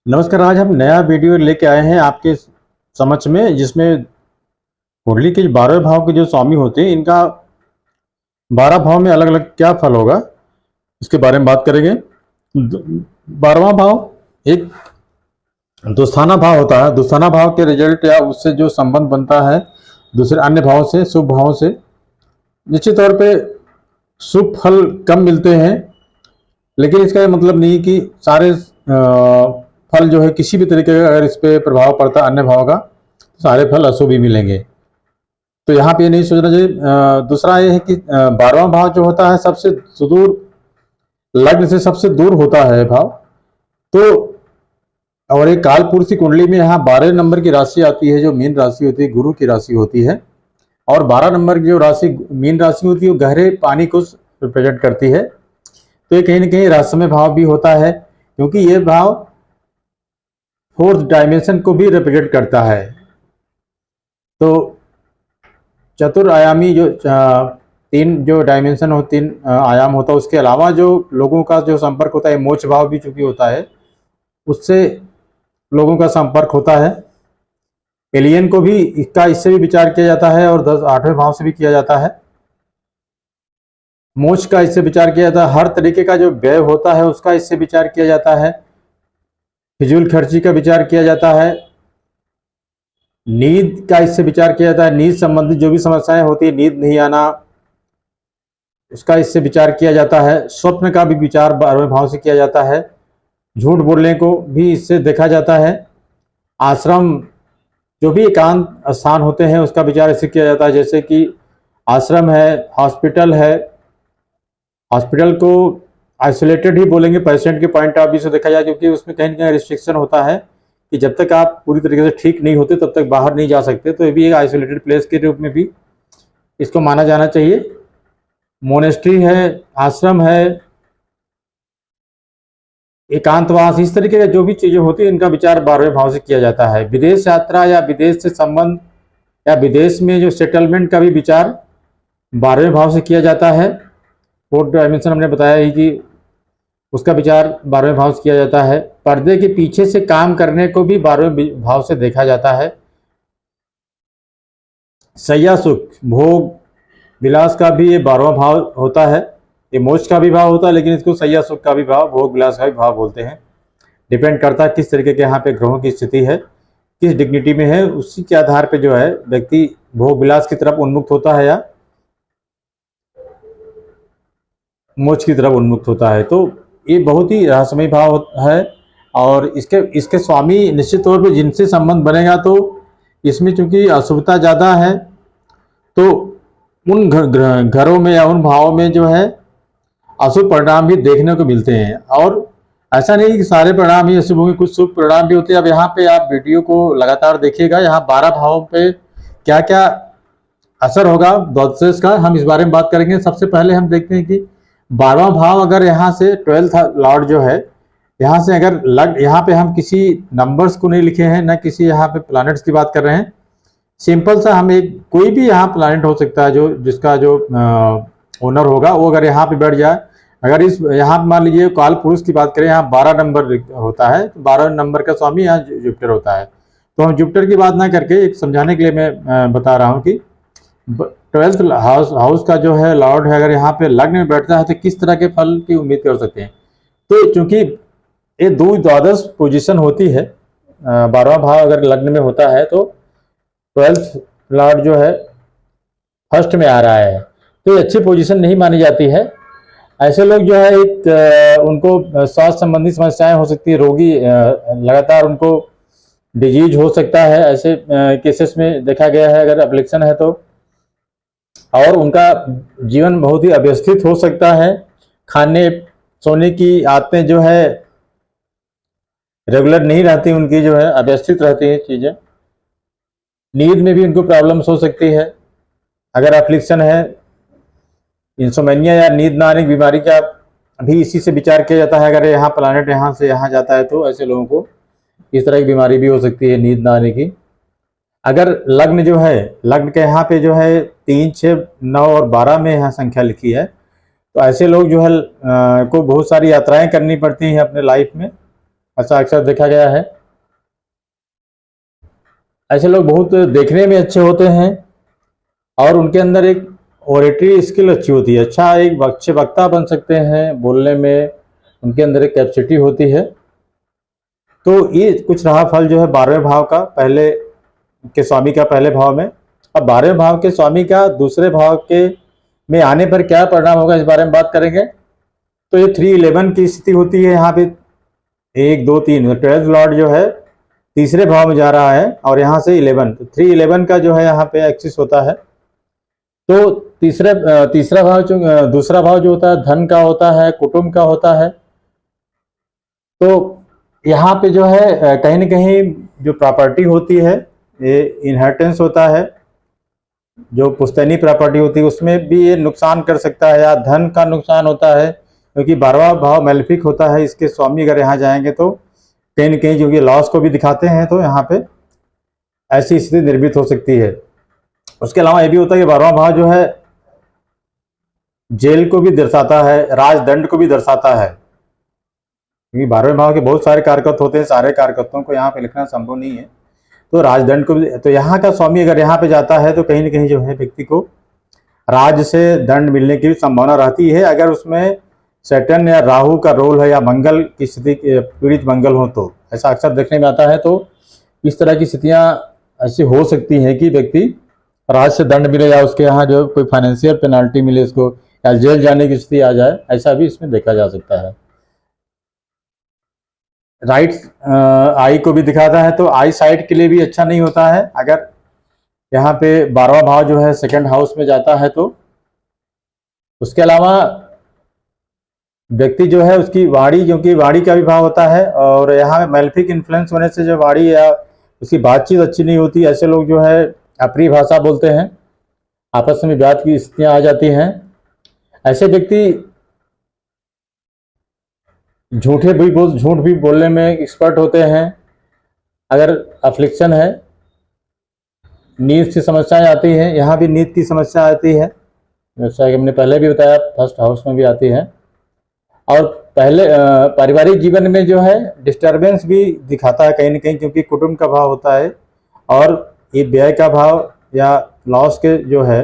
नमस्कार। आज हम नया वीडियो लेके आए हैं आपके समक्ष में, जिसमें कुंडली के 12 भाव के जो स्वामी होते हैं, इनका 12 भाव में अलग अलग क्या फल होगा, इसके बारे में बात करेंगे। 12वां भाव एक दोस्ताना भाव होता है। दोस्ताना भाव के रिजल्ट या उससे जो संबंध बनता है दूसरे अन्य भाव से, शुभ भाव से, निश्चित तौर पे शुभ फल कम मिलते हैं। लेकिन इसका ये मतलब नहीं कि सारे फल जो है किसी भी तरीके का अगर इस पे प्रभाव पड़ता है अन्य भाव का, तो सारे फल अशुभ ही मिलेंगे। तो यहाँ पे ये नहीं सोचना चाहिए। दूसरा ये है कि 12वां भाव जो होता है सबसे सुदूर, लग्न से सबसे दूर होता है भाव। तो और एक काल पुरुष की कुंडली में यहाँ 12 नंबर की राशि आती है, जो मीन राशि होती है, गुरु की राशि होती है। और 12 नंबर की जो राशि मीन राशि होती है वो गहरे पानी को रिप्रेजेंट करती है। तो ये कहीं ना कहीं रहस्यमय भाव भी होता है, क्योंकि ये भाव 4th डायमेंशन को भी रिप्रेजेंट करता है। तो चतुर्आयामी जो 3 जो डायमेंशन हो, 3 आयाम होता है, उसके अलावा जो लोगों का जो संपर्क होता है, मोक्ष भाव भी चूंकि होता है, उससे लोगों का संपर्क होता है। एलियन को भी इससे भी विचार किया जाता है, और 8वें भाव से भी किया जाता है। मोक्ष का इससे विचार किया जाता है। हर तरीके का जो व्यय होता है उसका इससे विचार किया जाता है। फिजूल खर्ची का विचार किया जाता है। नींद का इससे विचार किया जाता है। नींद संबंधित जो भी समस्याएं होती है, नींद नहीं आना, उसका इससे विचार किया जाता है। स्वप्न का भी विचार 12वें भाव से किया जाता है। झूठ बोलने को भी इससे देखा जाता है। आश्रम, जो भी एकांत स्थान होते हैं, उसका विचार इससे किया जाता है। जैसे कि आश्रम है, हॉस्पिटल है। हॉस्पिटल को आइसोलेटेड ही बोलेंगे पेशेंट के पॉइंट ऑफ व्यू से देखा जाए, क्योंकि उसमें कहीं ना कहीं रिस्ट्रिक्शन होता है कि जब तक आप पूरी तरीके से ठीक नहीं होते तब तक बाहर नहीं जा सकते। तो ये भी एक आइसोलेटेड प्लेस के रूप में भी इसको माना जाना चाहिए। मोनेस्ट्री है, आश्रम है, एकांतवास, इस तरीके का जो भी चीजें होती है, इनका विचार 12वें भाव से किया जाता है। विदेश यात्रा या विदेश से संबंध या विदेश में जो सेटलमेंट का भी विचार 12वें भाव से किया जाता है। 4th डायमेंशन हमने बताया ही कि उसका विचार 12वें भाव से किया जाता है। पर्दे के पीछे से काम करने को भी 12वें भाव से देखा जाता है। सैया सुख, भोग विलास का भी ये 12वां भाव होता है। ये मोक्ष का भी भाव होता है, लेकिन इसको सैया सुख का भी भाव, भोग विलास का भी भाव बोलते हैं। डिपेंड करता है किस तरीके के यहाँ पे ग्रहों की स्थिति है, किस डिग्निटी में है, उसी के आधार पे जो है व्यक्ति भोग विलास की तरफ उन्मुक्त होता है या मोक्ष की तरफ उन्मुक्त होता है। तो ये बहुत ही रहस्यमय भाव है। और इसके स्वामी निश्चित तौर पे जिनसे संबंध बनेगा, तो इसमें चूंकि अशुभता ज़्यादा है, तो उन घरों में या उन भावों में जो है अशुभ परिणाम भी देखने को मिलते हैं। और ऐसा नहीं कि सारे परिणाम ही अशुभ होंगे, कुछ शुभ परिणाम भी होते हैं। अब यहाँ पे आप वीडियो को लगातार देखिएगा, यहाँ 12 भावों पे क्या क्या असर होगा द्वादश का, हम इस बारे में बात करेंगे। सबसे पहले हम देखते हैं कि 12वां भाव अगर यहाँ से 12th लॉर्ड जो है, यहाँ से अगर यहाँ पे हम किसी नंबर्स को नहीं लिखे हैं, ना किसी यहाँ पे प्लैनेट्स की बात कर रहे हैं। सिंपल सा हम कोई भी यहाँ प्लैनेट हो सकता है, जो जिसका जो ओनर होगा वो अगर यहाँ पे बैठ जाए। अगर यहाँ मान लीजिए काल पुरुष की बात करें, यहाँ 12 नंबर होता है, तो 12 नंबर का स्वामी यहाँ जुपिटर होता है। तो हम जुपिटर की बात ना करके एक समझाने के लिए मैं बता रहा हूँ कि 12th हाउस का जो है लॉर्ड है, अगर यहाँ पे लग्न में बैठता है तो किस तरह के फल की उम्मीद कर सकते हैं। तो चूंकि ये द्वादश पोजीशन होती है, 12वां भाव अगर लग्न में होता है तो 12th लॉर्ड जो है फर्स्ट में आ रहा है, तो ये अच्छी पोजीशन नहीं मानी जाती है। ऐसे लोग जो है उनको स्वास्थ्य संबंधी समस्याएं हो सकती है, रोगी लगातार उनको डिजीज हो सकता है। ऐसे केसेस में देखा गया है अगर अफलिक्शन है तो। और उनका जीवन बहुत ही अव्यवस्थित हो सकता है। खाने सोने की आदतें जो है रेगुलर नहीं रहती, उनकी जो है अव्यवस्थित रहती है चीजें। नींद में भी उनको प्रॉब्लम्स हो सकती है। अगर अफ्लिक्शन है, इंसोमेनिया या नींद ना आने की बीमारी का भी इसी से विचार किया जाता है। अगर यहाँ प्लैनेट यहाँ से यहाँ जाता है तो ऐसे लोगों को इस तरह की बीमारी भी हो सकती है, नींद ना आने की। अगर लग्न जो है, लग्न के यहाँ पे जो है 3, 6, 9 और 12 में यहाँ संख्या लिखी है, तो ऐसे लोग जो है को बहुत सारी यात्राएं करनी पड़ती हैं अपने लाइफ में। ऐसा अक्सर देखा गया है। ऐसे लोग बहुत देखने में अच्छे होते हैं और उनके अंदर एक ओरेटरी स्किल अच्छी होती है, अच्छा एक अच्छे वक्ता बन सकते हैं, बोलने में उनके अंदर एक कैपेसिटी होती है। तो ये कुछ रहा फल जो है 12वें भाव का, पहले के स्वामी का पहले भाव में। अब 12वें भाव के स्वामी का दूसरे भाव के में आने पर क्या परिणाम होगा, इस बारे में बात करेंगे। तो ये 311 की स्थिति होती है यहाँ पे, 1 2 3, 12th लॉर्ड जो है तीसरे भाव में जा रहा है और यहाँ से 11, तो 311 का जो है यहाँ पे एक्सिस होता है। तो तीसरा भाव जो दूसरा भाव जो होता है धन का होता है, कुटुंब का होता है। तो यहाँ पे जो है कहीं ना कहीं जो प्रॉपर्टी होती है, ये इनहेरिटेंस होता है, जो पुश्तैनी प्रॉपर्टी होती है उसमें भी ये नुकसान कर सकता है, या धन का नुकसान होता है, क्योंकि 12वां भाव मैलेफिक होता है। इसके स्वामी अगर यहाँ जाएंगे तो कहीं न कहीं क्योंकि लॉस को भी दिखाते हैं, तो यहाँ पे ऐसी स्थिति निर्मित हो सकती है। उसके अलावा ये भी होता है कि 12वां भाव जो है जेल को भी दर्शाता है, राजदंड को भी दर्शाता है, क्योंकि 12वें भाव के बहुत सारे कारकत होते हैं, सारे कारकत्वों को यहाँ पे लिखना संभव नहीं है। तो राजदंड को भी, तो यहाँ का स्वामी अगर यहाँ पे जाता है तो कहीं ना कहीं जो है व्यक्ति को राज से दंड मिलने की संभावना रहती है, अगर उसमें सैटर्न या राहु का रोल है या मंगल की स्थिति, पीड़ित मंगल हो, तो ऐसा अक्सर देखने में आता है। तो इस तरह की स्थितियां ऐसी हो सकती हैं कि व्यक्ति राज से दंड मिले या उसके यहाँ जो कोई फाइनेंशियल पेनाल्टी मिले उसको, या जेल जाने की स्थिति आ जाए, ऐसा भी इसमें देखा जा सकता है। राइट आई को भी दिखाता है, तो आई साइड के लिए भी अच्छा नहीं होता है। अगर यहाँ पे 12वां भाव जो है सेकंड हाउस में जाता है तो उसके अलावा व्यक्ति जो है उसकी वाणी, क्योंकि वाणी का भी भाव होता है, और यहाँ मैलेफिक इन्फ्लुएंस होने से जो वाणी या उसकी बातचीत अच्छी नहीं होती, ऐसे लोग जो है अप्रिय भाषा बोलते हैं, आपस में विवाद की स्थितियां आ जाती हैं। ऐसे व्यक्ति झूठ भी बोलने में एक्सपर्ट होते हैं। अगर अफ्लिक्शन है, नींद की समस्याएं आती हैं, यहाँ भी नींद की समस्या आती है, जैसा कि हमने पहले भी बताया फर्स्ट हाउस में भी आती है। और पहले पारिवारिक जीवन में जो है डिस्टर्बेंस भी दिखाता है कहीं ना कहीं, क्योंकि कुटुंब का भाव होता है और ये व्यय का भाव या लॉस के जो है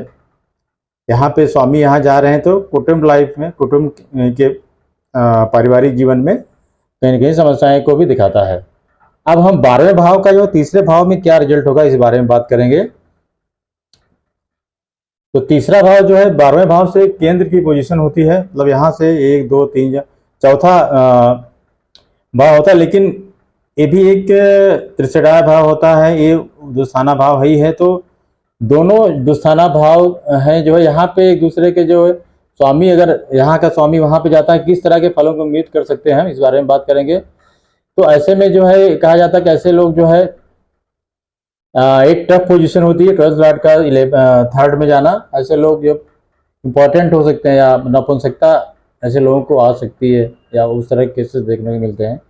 यहाँ पे स्वामी यहाँ जा रहे हैं, तो कुटुंब लाइफ में, कुटुंब के पारिवारिक जीवन में कहीं ना कहीं समस्याएं को भी दिखाता है। अब हम 12वें भाव का जो तीसरे भाव में क्या रिजल्ट होगा इस बारे में बात करेंगे। तो तीसरा भाव जो है 12वें भाव से केंद्र की पोजीशन होती है, मतलब यहाँ से 1 2 3 चौथा भाव होता है, लेकिन ये भी एक त्रिशेढ़ाया भाव होता है, ये दुस्थाना भाव ही है। तो दोनों दुस्थाना भाव हैं जो है, यहाँ पे एक दूसरे के जो है स्वामी, अगर यहाँ का स्वामी वहाँ पे जाता है, किस तरह के फलों को उम्मीद कर सकते हैं इस बारे में बात करेंगे। तो ऐसे में जो है कहा जाता है कि ऐसे लोग जो है एक टफ पोजीशन होती है 12th लॉर्ड का 3rd में जाना, ऐसे लोग जो इम्पोर्टेंट हो सकते हैं या नपुंसकता ऐसे लोगों को आ सकती है, या उस तरह के केसेस देखने को मिलते हैं।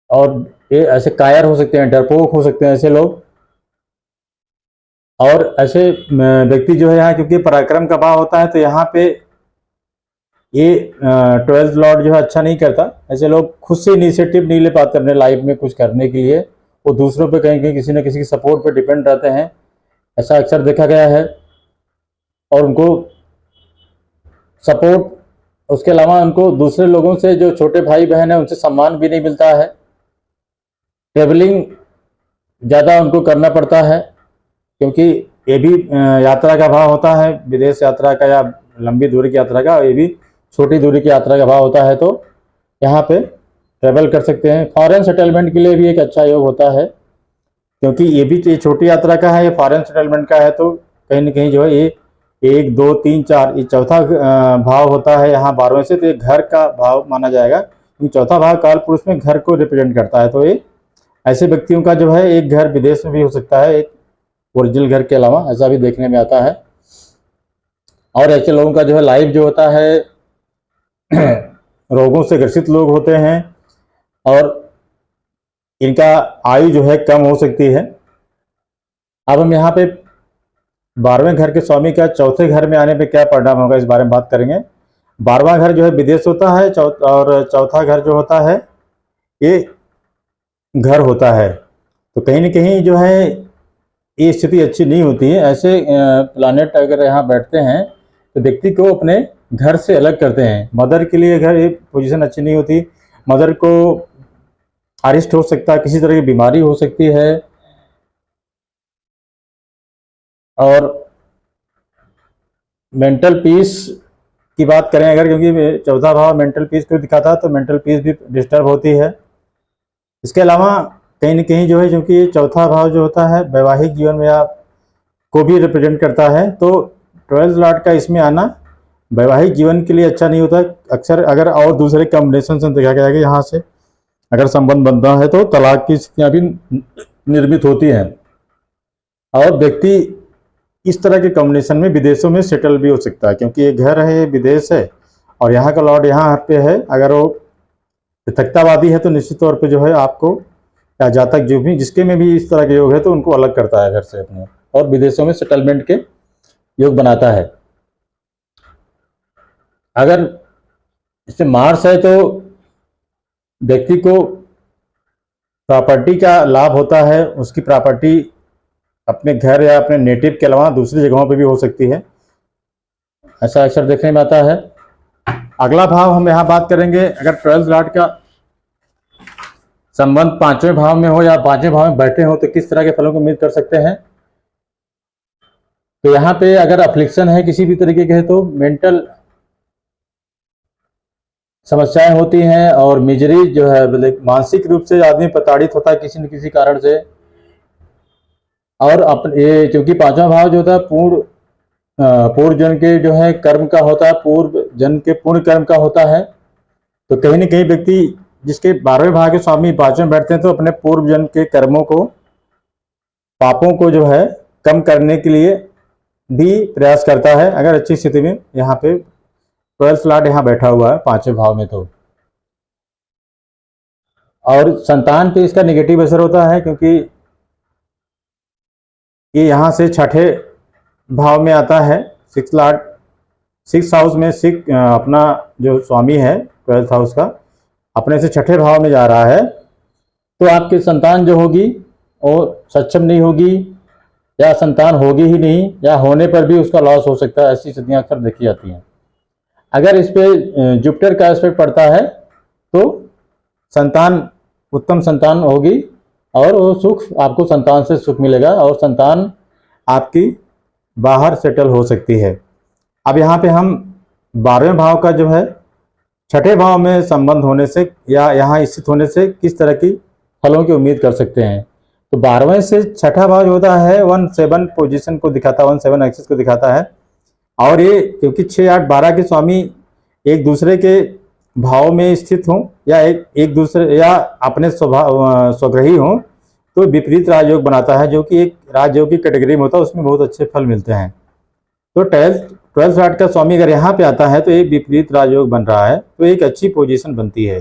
और ये ऐसे कायर हो सकते हैं, डरपोक हो सकते हैं ऐसे लोग। और ऐसे व्यक्ति जो है यहाँ क्योंकि पराक्रम का भाव होता है, तो यहाँ पे ये 12th लॉर्ड जो है अच्छा नहीं करता। ऐसे लोग खुद से इनिशिएटिव नहीं ले पाते अपने लाइफ में कुछ करने के लिए, वो दूसरों पे कहीं कहीं किसी न किसी की सपोर्ट पे डिपेंड रहते हैं, ऐसा अक्सर देखा गया है। और उनको सपोर्ट, उसके अलावा उनको दूसरे लोगों से, जो छोटे भाई बहन है, उनसे सम्मान भी नहीं मिलता है। ट्रेवलिंग ज़्यादा उनको करना पड़ता है, क्योंकि ये भी यात्रा का भाव होता है, विदेश यात्रा का या लंबी दूरी की यात्रा का, ये भी छोटी दूरी की यात्रा का भाव होता है। तो यहाँ पे ट्रेवल कर सकते हैं। फॉरेन सेटलमेंट के लिए भी एक अच्छा योग होता है, क्योंकि ये भी छोटी यात्रा का है, ये फॉरेन सेटलमेंट का है। तो कहीं ना कहीं जो है ये 1 2 3 4 ये चौथा भाव होता है यहाँ 12वें से, तो ये घर का भाव माना जाएगा, क्योंकि चौथा भाव काल पुरुष में घर को रिप्रेजेंट करता है। तो ये ऐसे व्यक्तियों का जो है एक घर विदेश में भी हो सकता है, एक ओरिजिनल घर के अलावा, ऐसा भी देखने में आता है। और ऐसे लोगों का जो है लाइफ जो होता है रोगों से ग्रसित लोग होते हैं, और इनका आयु जो है कम हो सकती है। अब हम यहाँ पे 12वें घर के स्वामी का चौथे घर में आने पे क्या परिणाम होगा इस बारे में बात करेंगे। 12वां घर जो है विदेश होता है, और चौथा घर जो होता है ये घर होता है। तो कहीं ना कहीं जो है ये स्थिति अच्छी नहीं होती है। ऐसे प्लानेट अगर यहाँ बैठते हैं तो व्यक्ति को अपने घर से अलग करते हैं। मदर के लिए घर ये पोजीशन अच्छी नहीं होती। मदर को अरिष्ट हो सकता है, किसी तरह की बीमारी हो सकती है। और मेंटल पीस की बात करें अगर, क्योंकि चौथा भाव मेंटल पीस को दिखाता है, तो मेंटल पीस भी डिस्टर्ब होती है। इसके अलावा कहीं न कहीं जो है, क्योंकि चौथा भाव जो होता है वैवाहिक जीवन में आप को भी रिप्रेजेंट करता है, तो 12th लॉर्ड का इसमें आना वैवाहिक जीवन के लिए अच्छा नहीं होता। अक्सर अगर और दूसरे कॉम्बिनेशन से देखा गया है कि यहाँ से अगर संबंध बनता है तो तलाक की स्थितियाँ भी निर्मित होती हैं, और व्यक्ति इस तरह के कॉम्बिनेशन में विदेशों में सेटल भी हो सकता है, क्योंकि ये घर है, ये विदेश है, और यहाँ का लॉर्ड यहाँ पे है। अगर वो पृथकतावादी है तो निश्चित तौर पे जो है आपको, या जातक जो भी जिसके में भी इस तरह के योग है, तो उनको अलग करता है घर से अपने, और विदेशों में सेटलमेंट के योग बनाता है। अगर इससे मार्स है तो व्यक्ति को प्रॉपर्टी का लाभ होता है। उसकी प्रॉपर्टी अपने घर या अपने नेटिव के अलावा दूसरी जगहों पे भी हो सकती है, ऐसा अक्सर देखने में आता है। अगला भाव हम यहाँ बात करेंगे, अगर 12th लॉर्ड का संबंध 5वें भाव में हो या 5वें भाव में बैठे हो तो किस तरह के फलों को उम्मीद कर सकते हैं। तो यहाँ पे अगर अफ्लिक्शन है किसी भी तरीके के, तो मेंटल समस्याएं होती हैं, और मिजरी जो है मानसिक रूप से आदमी प्रताड़ित होता है किसी न किसी कारण से। और ये क्योंकि 5वां भाव जो होता है पूर्व जन्म के जो है कर्म का होता है, पूर्व जन्म के पुण्य कर्म का होता है। तो कहीं न कहीं व्यक्ति जिसके 12वें भाव के स्वामी 5वें बैठते हैं, तो अपने पूर्व जन्म के कर्मों को, पापों को जो है कम करने के लिए भी प्रयास करता है, अगर अच्छी स्थिति में यहाँ पे 12th लॉर्ड यहाँ बैठा हुआ है 5वें भाव में। तो और संतान पे इसका नेगेटिव असर होता है, क्योंकि ये यहाँ से 6ठे भाव में आता है। 6th हाउस में अपना जो स्वामी है 12th हाउस का, अपने से 6ठे भाव में जा रहा है। तो आपकी संतान जो होगी वो सक्षम नहीं होगी, या संतान होगी ही नहीं, या होने पर भी उसका लॉस हो सकता है। ऐसी स्थितियाँ अक्सर देखी जाती हैं। अगर इस पे जुपिटर का एस्पेक्ट पड़ता है तो संतान, उत्तम संतान होगी, और वो सुख आपको संतान से सुख मिलेगा, और संतान आपकी बाहर सेटल हो सकती है। अब यहाँ पे हम 12वें भाव का जो है 6ठे भाव में संबंध होने से या यहाँ स्थित होने से किस तरह की फलों की उम्मीद कर सकते हैं। तो 12वें से 6ठा भाव जो होता है 1-7 पोजीशन को दिखाता है, 1-7 एक्सिस को दिखाता है। और ये क्योंकि 6, 8, 12 के स्वामी एक दूसरे के भाव में स्थित हों, या एक दूसरे या अपने स्वग्रही हों, तो विपरीत राजयोग बनाता है, जो कि एक राजयोग की कैटेगरी में होता है, उसमें बहुत अच्छे फल मिलते हैं। तो 12th लॉर्ड का स्वामी अगर यहाँ पे आता है तो एक विपरीत राजयोग बन रहा है, तो एक अच्छी पोजीशन बनती है।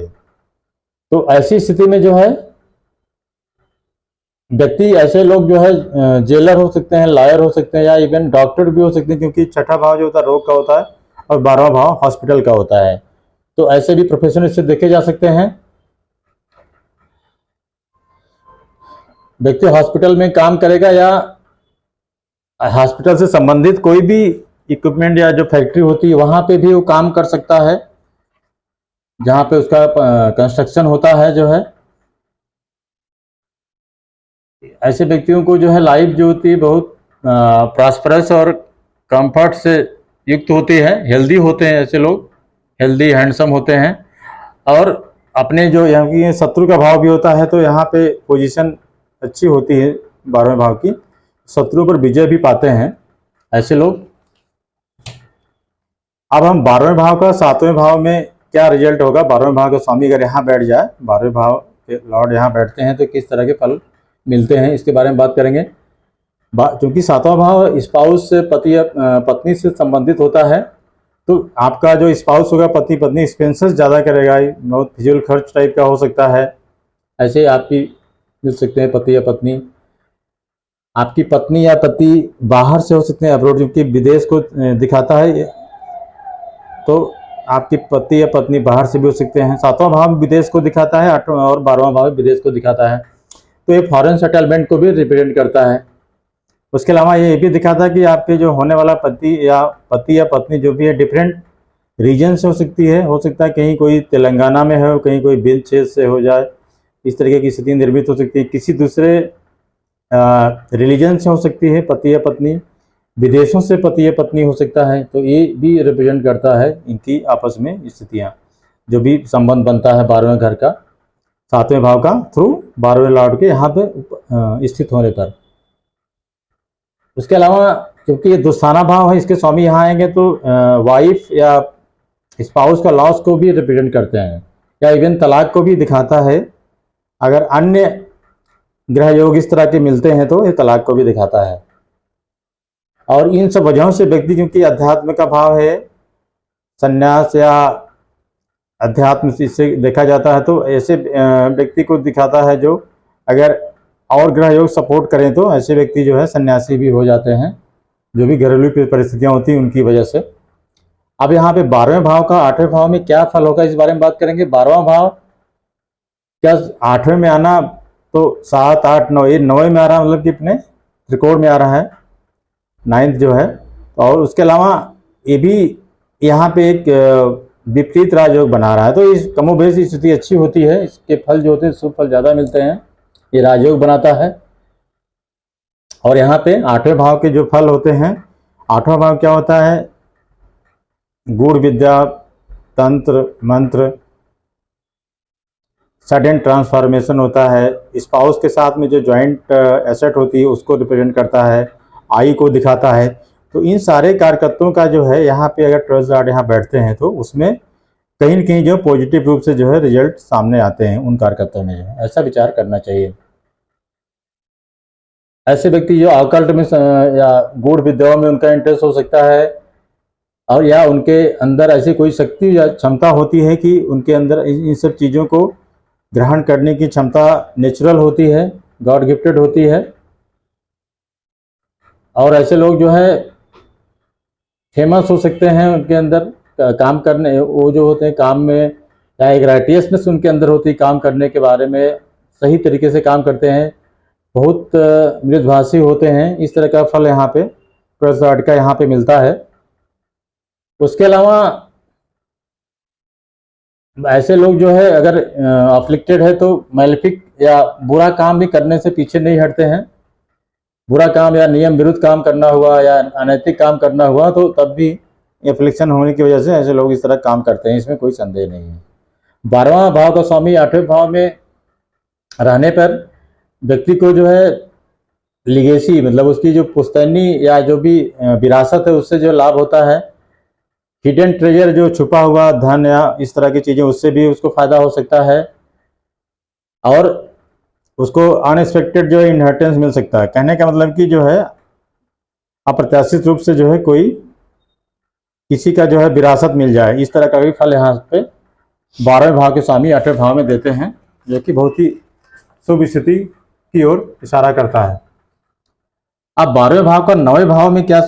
तो ऐसी स्थिति में जो है व्यक्ति, ऐसे लोग जो है जेलर हो सकते हैं, लॉयर हो सकते हैं, या इवन डॉक्टर भी हो सकते हैं, क्योंकि 6ठा भाव जो होता है रोग का होता है, और 12वां भाव हॉस्पिटल का होता है। तो ऐसे भी प्रोफेशन इससे देखे जा सकते हैं। व्यक्ति हॉस्पिटल में काम करेगा, या हॉस्पिटल से संबंधित कोई भी इक्विपमेंट या जो फैक्ट्री होती है वहां पे भी वो काम कर सकता है, जहां पे उसका कंस्ट्रक्शन होता है जो है। ऐसे व्यक्तियों को जो है लाइफ जो होती है बहुत प्रॉस्परस और कंफर्ट से युक्त होती है, हेल्दी होते हैं ऐसे लोग, हेल्दी हैंडसम होते हैं। और अपने जो यहाँ की शत्रु का भाव भी होता है, तो यहाँ पे पोजीशन अच्छी होती है 12वें भाव की, शत्रुओं पर विजय भी पाते हैं ऐसे लोग। अब हम 12वें भाव का 7वें भाव में क्या रिजल्ट होगा, 12वें भाव का स्वामी अगर यहाँ बैठ जाए, 12वें भाव के लॉर्ड यहाँ बैठते हैं, तो किस तरह के फल मिलते हैं, इसके बारे में बात करेंगे। क्योंकि 7वां भाव स्पाउस से पत्नी से संबंधित होता है, तो आपका जो स्पाउस होगा, पति पत्नी, एक्सपेंसेस ज़्यादा करेगा, बहुत फिजूल खर्च टाइप का हो सकता है। ऐसे आपकी मिल सकते हैं पति या पत्नी, आपकी पत्नी या पति बाहर से हो सकते हैं, अब्रोड, क्योंकि विदेश को दिखाता है। तो आपकी पति या पत्नी बाहर से भी हो सकते हैं। 7वां भाव विदेश को दिखाता है, 8वां और 12वां भाव विदेश को दिखाता है, तो ये फॉरेन सेटलमेंट को भी रिप्रेजेंट करता है। उसके अलावा ये भी दिखाता है कि आपके जो होने वाला पति या पत्नी जो भी है डिफरेंट रीजन से हो सकती है। हो सकता है कहीं कोई तेलंगाना में हो, कहीं कोई विंध्य से हो जाए, इस तरीके की स्थिति निर्मित हो सकती है। किसी दूसरे रिलीजन से हो सकती है पति या पत्नी, विदेशों से पति या पत्नी हो सकता है। तो ये भी रिप्रेजेंट करता है इनकी आपस में स्थितियाँ, जो भी संबंध बनता है 12वें घर का 7वें भाव का थ्रू 12वें लॉर्ड के यहाँ पे स्थित होने पर। उसके अलावा क्योंकि ये दोस्ताना भाव है, इसके स्वामी यहाँ आएंगे तो वाइफ या स्पाउस का लॉस को भी रिप्रेजेंट करते हैं, या इवन तलाक को भी दिखाता है। अगर अन्य ग्रह योग इस तरह के मिलते हैं तो ये तलाक को भी दिखाता है। और इन सब वजहों से व्यक्ति, क्योंकि अध्यात्म का भाव है, संन्यास या अध्यात्म इससे देखा जाता है, तो ऐसे व्यक्ति को दिखाता है जो अगर और ग्रह योग सपोर्ट करें तो ऐसे व्यक्ति जो है सन्यासी भी हो जाते हैं, जो भी घरेलू परिस्थितियां होती हैं उनकी वजह से। अब यहाँ पे 12वें भाव का 8वें भाव में क्या फल होगा इस बारे में बात करेंगे। 12वां भाव क्या 8वें में आना, तो 7, 8, 9, ये 9वें में आ रहा है, मतलब कि अपने त्रिकोण में आ रहा है, 9th जो है। और उसके अलावा ये भी यहाँ पे एक विपरीत राजयोग बना रहा है, तो इस कमोबेश स्थिति अच्छी होती है, इसके फल जो होते हैं शुभ फल ज़्यादा मिलते हैं, ये राजयोग बनाता है। और यहाँ पे 8वें भाव के जो फल होते हैं, 8वां भाव क्या होता है, गूढ़ विद्या, तंत्र मंत्र, सडन ट्रांसफॉर्मेशन होता है। स्पाउस के साथ में जो जॉइंट एसेट होती है उसको रिप्रेजेंट करता है, आई को दिखाता है। तो इन सारे कारकत्वों का जो है यहाँ पे अगर 12th लॉर्ड यहाँ बैठते हैं तो उसमें कहीं न कहीं जो पॉजिटिव रूप से जो है रिजल्ट सामने आते हैं उन कारकत्वों में, जो है ऐसा विचार करना चाहिए। ऐसे व्यक्ति जो ऑकल्ट में या गूढ़ विद्याओं में उनका इंटरेस्ट हो सकता है, और या उनके अंदर ऐसी कोई शक्ति या क्षमता होती है कि उनके अंदर इन सब चीज़ों को ग्रहण करने की क्षमता नेचुरल होती है, गॉड गिफ्टेड होती है। और ऐसे लोग जो है फेमस हो सकते हैं, उनके अंदर काम करने, वो जो होते हैं काम में, या एक राइटियसनेस उनके अंदर होती है, काम करने के बारे में सही तरीके से काम करते हैं, बहुत मृदुभाषी होते हैं। इस तरह का फल यहाँ पे 12th लॉर्ड का यहाँ पे मिलता है। उसके अलावा ऐसे लोग जो है अगर अफ्लिक्टेड है तो मैलेफिक या बुरा काम भी करने से पीछे नहीं हटते हैं। बुरा काम या नियम विरुद्ध काम करना हुआ या अनैतिक काम करना हुआ तो तब भी एफ्लिक्शन होने की वजह से ऐसे लोग इस तरह काम करते हैं, इसमें कोई संदेह नहीं है। 12वां भाव का स्वामी 8वें भाव में रहने पर व्यक्ति को जो है लिगेसी, मतलब उसकी जो पुश्तैनी या जो भी विरासत है उससे जो लाभ होता है, हिडन ट्रेजर जो छुपा हुआ धन या इस तरह की चीज़ें, उससे भी उसको फायदा हो सकता है। और उसको अनएक्सपेक्टेड जो है इनहेरिटेंस मिल सकता है। कहने का मतलब कि जो है अप्रत्याशित रूप से जो है कोई किसी का जो है विरासत मिल जाए, इस तरह का भी फल यहाँ पे 12वें भाव के स्वामी 8वें भाव में देते हैं, जो कि बहुत ही शुभ स्थिति की ओर इशारा करता है। अब 12वें भाव का 9वें भाव में क्या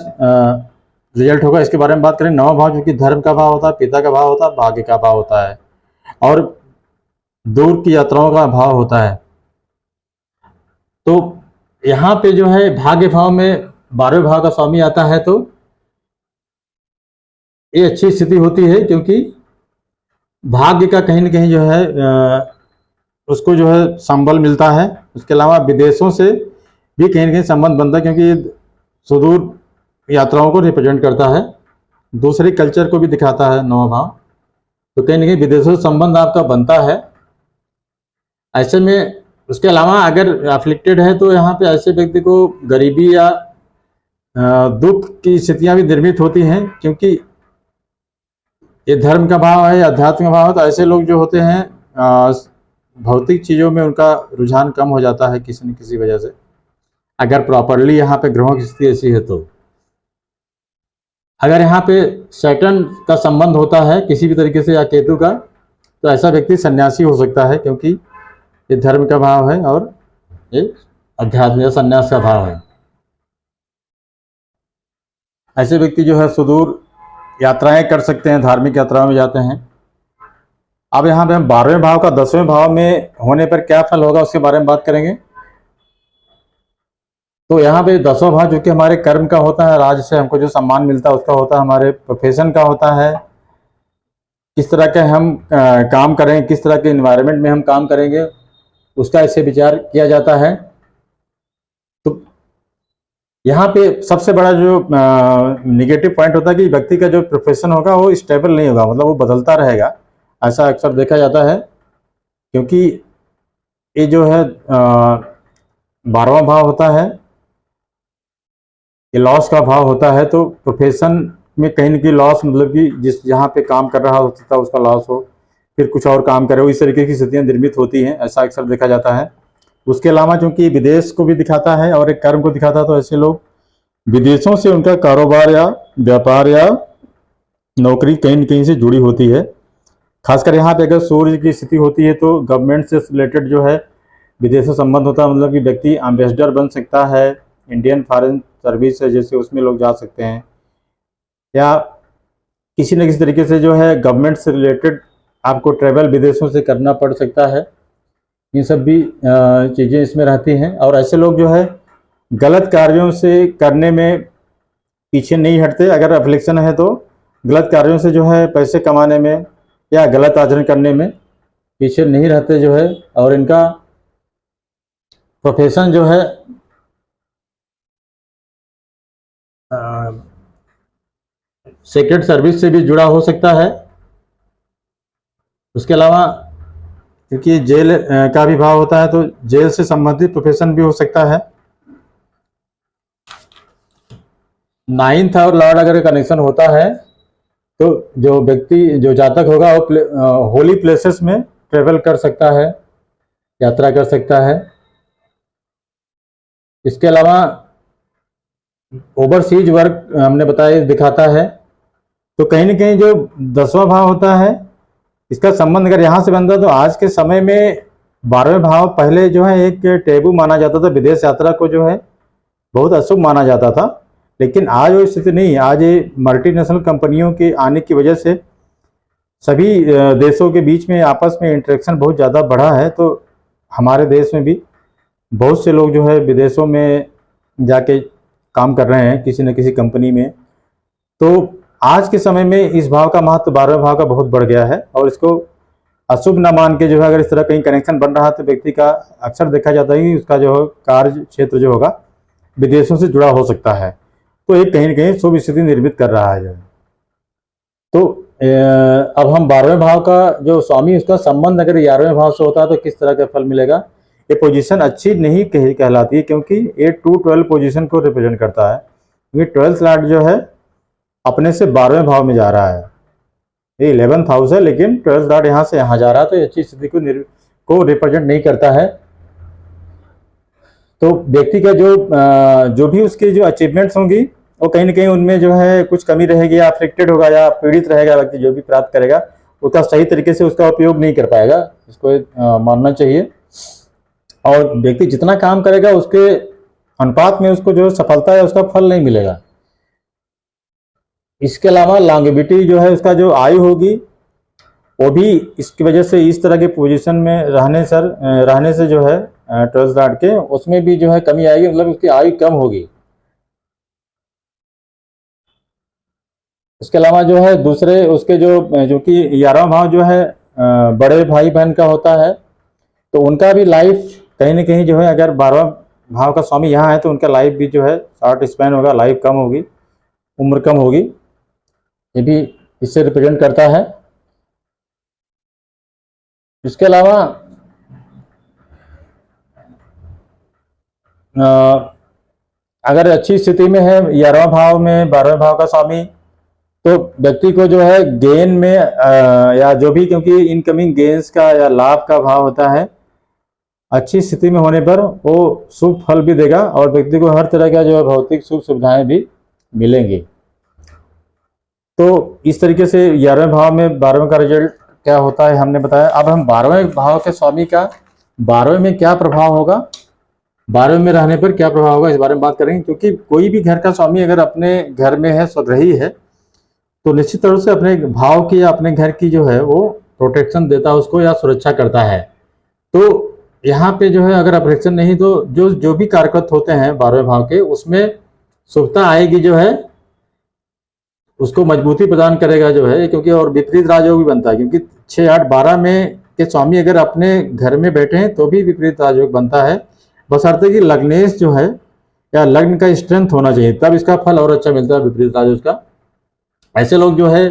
रिजल्ट होगा इसके बारे में बात करें। 9वां भाव जो कि धर्म का भाव होता है, पिता का भाव होता है, भाग्य का भाव होता है, और दूर की यात्राओं का भाव होता है। तो यहाँ पे जो है भाग्य भाव में 12वें भाव का स्वामी आता है तो ये अच्छी स्थिति होती है, क्योंकि भाग्य का कहीं न कहीं जो है उसको जो है संबल मिलता है। उसके अलावा विदेशों से भी कहीं न कहीं संबंध बनता है, क्योंकि ये सुदूर यात्राओं को रिप्रेजेंट करता है, दूसरे कल्चर को भी दिखाता है 9वां भाव। तो कहीं न कहीं विदेशों से संबंध आपका बनता है। ऐसे में उसके अलावा अगर अफ्लिक्टेड है तो यहाँ पे ऐसे व्यक्ति को गरीबी या दुख की स्थितियाँ भी निर्मित होती हैं, क्योंकि ये धर्म का भाव है, अध्यात्म का भाव है। तो ऐसे लोग जो होते हैं भौतिक चीज़ों में उनका रुझान कम हो जाता है किसी न किसी वजह से, अगर प्रॉपरली यहाँ पे ग्रहों की स्थिति ऐसी है तो। अगर यहाँ पे सैटर्न का संबंध होता है किसी भी तरीके से या केतु का, तो ऐसा व्यक्ति सन्यासी हो सकता है, क्योंकि ये धर्म का भाव है और ये अध्यात्म या सन्यास का भाव है। ऐसे व्यक्ति जो है सुदूर यात्राएं कर सकते हैं, धार्मिक यात्राओं में जाते हैं। अब यहाँ पे हम 12वें भाव का 10वें भाव में होने पर क्या फल होगा उसके बारे में बात करेंगे। तो यहाँ पे 10वां भाव जो कि हमारे कर्म का होता है, राज से हमको जो सम्मान मिलता है उसका होता है, हमारे प्रोफेशन का होता है, किस तरह के हम काम करें, किस तरह के इन्वायरमेंट में हम काम करेंगे उसका इससे विचार किया जाता है। तो यहाँ पे सबसे बड़ा जो निगेटिव पॉइंट होता है कि व्यक्ति का जो प्रोफेशन होगा वो स्टेबल नहीं होगा, मतलब वो बदलता रहेगा, ऐसा अक्सर देखा जाता है। क्योंकि ये जो है 12वां भाव होता है, ये लॉस का भाव होता है। तो प्रोफेशन में कहीं न कहीं लॉस, मतलब कि जिस जहाँ पे काम कर रहा हो सकता है उसका लॉस हो, फिर कुछ और काम करे हो, इस तरीके की स्थितियाँ निर्मित होती हैं, ऐसा अक्सर देखा जाता है। उसके अलावा चूंकि विदेश को भी दिखाता है और एक कर्म को दिखाता है, तो ऐसे लोग विदेशों से उनका कारोबार या व्यापार या नौकरी कहीं न कहीं से जुड़ी होती है। खासकर यहाँ पे अगर सूर्य की स्थिति होती है तो गवर्नमेंट से रिलेटेड जो है विदेश से संबंध होता है, मतलब कि व्यक्ति एम्बेसडर बन सकता है, इंडियन फॉरेन सर्विस है जैसे उसमें लोग जा सकते हैं, या किसी न किसी तरीके से जो है गवर्नमेंट से रिलेटेड आपको ट्रैवल विदेशों से करना पड़ सकता है। ये सब भी चीज़ें इसमें रहती हैं। और ऐसे लोग जो है गलत कार्यों से करने में पीछे नहीं हटते। अगर अफ्लिक्शन है तो गलत कार्यों से जो है पैसे कमाने में या गलत आचरण करने में पीछे नहीं रहते जो है। और इनका प्रोफेशन जो है सीक्रेट सर्विस से भी जुड़ा हो सकता है। उसके अलावा क्योंकि जेल का भी भाव होता है तो जेल से संबंधित प्रोफेशन भी हो सकता है। 9th और लॉर्ड अगर कनेक्शन होता है तो जो व्यक्ति जो जातक होगा वो होली प्लेसेस में ट्रेवल कर सकता है, यात्रा कर सकता है। इसके अलावा ओवरसीज वर्क हमने बताया दिखाता है। तो कहीं ना कहीं जो 10वां भाव होता है इसका संबंध अगर यहाँ से बनता है तो आज के समय में 12वें भाव पहले जो है एक टेबू माना जाता था, विदेश यात्रा को जो है बहुत अशुभ माना जाता था। लेकिन आज वो स्थिति नहीं है। आज ये मल्टीनेशनल कंपनियों के आने की वजह से सभी देशों के बीच में आपस में इंटरेक्शन बहुत ज़्यादा बढ़ा है। तो हमारे देश में भी बहुत से लोग जो है विदेशों में जाके काम कर रहे हैं किसी न किसी कंपनी में। तो आज के समय में इस भाव का महत्व 12वें भाव का बहुत बढ़ गया है और इसको अशुभ न मान के जो है अगर इस तरह कहीं कनेक्शन बन रहा है तो व्यक्ति का अक्सर देखा जाता है कि उसका जो कार्य क्षेत्र जो होगा विदेशों से जुड़ा हो सकता है। तो एक कहीं न कहीं शुभ स्थिति निर्मित कर रहा है। तो अब हम 12वें भाव का जो स्वामी उसका संबंध अगर 11वें भाव से होता है तो किस तरह का फल मिलेगा। ये पोजीशन अच्छी नहीं कहलाती है क्योंकि ये 2-12 पोजीशन को रिप्रेजेंट करता है। क्योंकि 12th लॉर्ड जो है अपने से 12वें भाव में जा रहा है। ये 11th हाउस है लेकिन 12th लॉर्ड यहाँ से यहाँ जा रहा है, तो ये अच्छी स्थिति को रिप्रेजेंट नहीं करता है। तो व्यक्ति का जो भी उसकी जो अचीवमेंट्स होंगी वो कहीं ना कहीं उनमें जो है कुछ कमी रहेगी या अफेक्टेड होगा या पीड़ित रहेगा। व्यक्ति जो भी प्राप्त करेगा उसका सही तरीके से उसका उपयोग नहीं कर पाएगा, इसको मानना चाहिए। और व्यक्ति जितना काम करेगा उसके अनुपात में उसको जो सफलता है उसका फल नहीं मिलेगा। इसके अलावा लॉन्गेविटी जो है उसका जो आयु होगी वो भी इसकी वजह से इस तरह के पोजीशन में रहने से जो है 12th लॉर्ड के उसमें भी जो है कमी आएगी, मतलब उसकी आयु कम होगी। इसके अलावा जो है दूसरे उसके जो कि 11वां भाव जो है बड़े भाई बहन का होता है तो उनका भी लाइफ कहीं ना कहीं जो है अगर 12वां भाव का स्वामी यहाँ है तो उनका लाइफ भी जो है शॉर्ट स्पैन होगा, लाइफ कम होगी, उम्र कम होगी। ये भी इससे रिप्रेजेंट करता है। इसके अलावा अगर अच्छी स्थिति में है 11वां भाव में 12वें भाव का स्वामी तो व्यक्ति को जो है गेन में या जो भी, क्योंकि इनकमिंग गेन्स का या लाभ का भाव होता है, अच्छी स्थिति में होने पर वो शुभ फल भी देगा और व्यक्ति को हर तरह का जो है भौतिक सुख सुविधाएं भी मिलेंगी। तो इस तरीके से 11वें भाव में 12वें का रिजल्ट क्या होता है हमने बताया। अब हम 12वें भाव के स्वामी का 12वें में क्या प्रभाव होगा, 12वें में रहने पर क्या प्रभाव होगा, इस बारे में बात करेंगे। क्योंकि कोई भी घर का स्वामी अगर अपने घर में है, स्वग्रही है, तो निश्चित तौर से अपने भाव की या अपने घर की जो है वो प्रोटेक्शन देता है उसको, या सुरक्षा करता है। तो यहाँ पे जो है अगर अफेक्शन नहीं, तो जो जो भी कारकत होते हैं 12वें भाव के, उसमें शुभता आएगी जो है, उसको मजबूती प्रदान करेगा जो है, क्योंकि और विपरीत राजयोग भी बनता है, क्योंकि 6, 8, 12 में के स्वामी अगर अपने घर में बैठे हैं तो भी विपरीत राजयोग बनता है, बशर्ते कि लग्नेश जो है या लग्न का स्ट्रेंथ होना चाहिए, तब इसका फल और अच्छा मिलता है विपरीत राजयोग का। ऐसे लोग जो है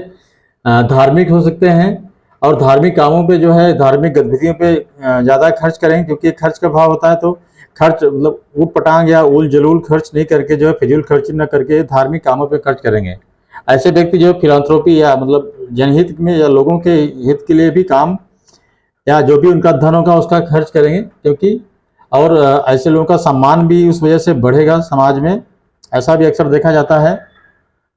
धार्मिक हो सकते हैं, और धार्मिक कामों पे जो है, धार्मिक गतिविधियों पे ज़्यादा खर्च करेंगे, क्योंकि खर्च का भाव होता है। तो खर्च मतलब ऊट पटांग या उल जलूल खर्च नहीं करके जो है, फिजूल खर्च न करके धार्मिक कामों पे खर्च करेंगे। ऐसे व्यक्ति जो फिलांथ्रोपी या मतलब जनहित में या लोगों के हित के लिए भी काम, या जो भी उनका धन होगा उसका खर्च करेंगे, क्योंकि और ऐसे लोगों का सम्मान भी उस वजह से बढ़ेगा समाज में। ऐसा भी अक्सर देखा जाता है,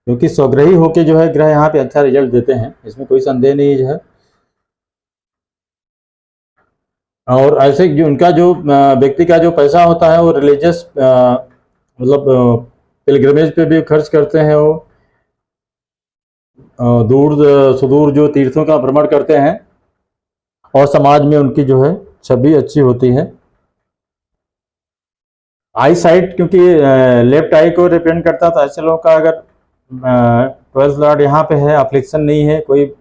क्योंकि स्वग्रही होके जो है ग्रह यहाँ पे अच्छा रिजल्ट देते हैं, इसमें कोई संदेह नहीं जो है। और ऐसे जो उनका जो व्यक्ति का जो पैसा होता है वो रिलीजियस मतलब पिलग्रमेज पे भी खर्च करते हैं, वो दूर सुदूर जो तीर्थों का भ्रमण करते हैं, और समाज में उनकी जो है छवि अच्छी होती है। आई साइट क्योंकि लेफ्ट आई को रिप्रेजेंट करता है, तो ऐसे लोगों का अगर 12th लॉर्ड यहाँ पे है, अफ्लिक्शन नहीं है, कोई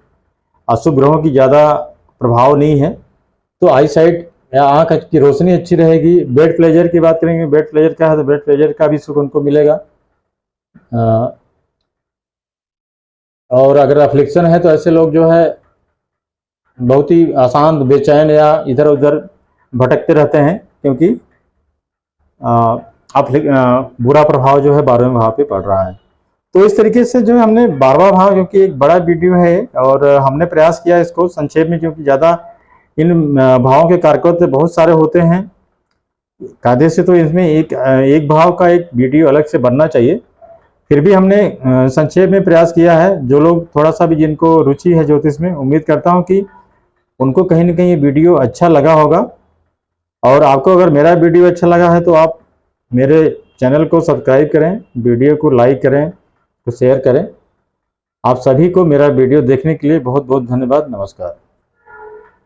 अशुभ ग्रहों की ज़्यादा प्रभाव नहीं है, तो आई साइट या आँख की रोशनी अच्छी रहेगी। बेड प्लेजर की बात करेंगे, बेड प्लेजर क्या है, तो बेड प्लेजर का भी सुख उनको मिलेगा। और अगर अफ्लिक्शन है तो ऐसे लोग जो है बहुत ही अशांत, बेचैन या इधर उधर भटकते रहते हैं, क्योंकि बुरा प्रभाव जो है 12वें भाव पे पड़ रहा है। तो इस तरीके से जो है हमने 12वां भाव, क्योंकि एक बड़ा वीडियो है और हमने प्रयास किया इसको संक्षेप में, क्योंकि ज़्यादा इन भावों के कारक बहुत सारे होते हैं कायदे से, तो इसमें एक भाव का एक वीडियो अलग से बनना चाहिए। फिर भी हमने संक्षेप में प्रयास किया है। जो लोग थोड़ा सा भी जिनको रुचि है ज्योतिष में, उम्मीद करता हूँ कि उनको कहीं ना कहीं ये वीडियो अच्छा लगा होगा। और आपको अगर मेरा वीडियो अच्छा लगा है तो आप मेरे चैनल को सब्सक्राइब करें, वीडियो को लाइक करें, तो शेयर करें। आप सभी को मेरा वीडियो देखने के लिए बहुत बहुत धन्यवाद। नमस्कार।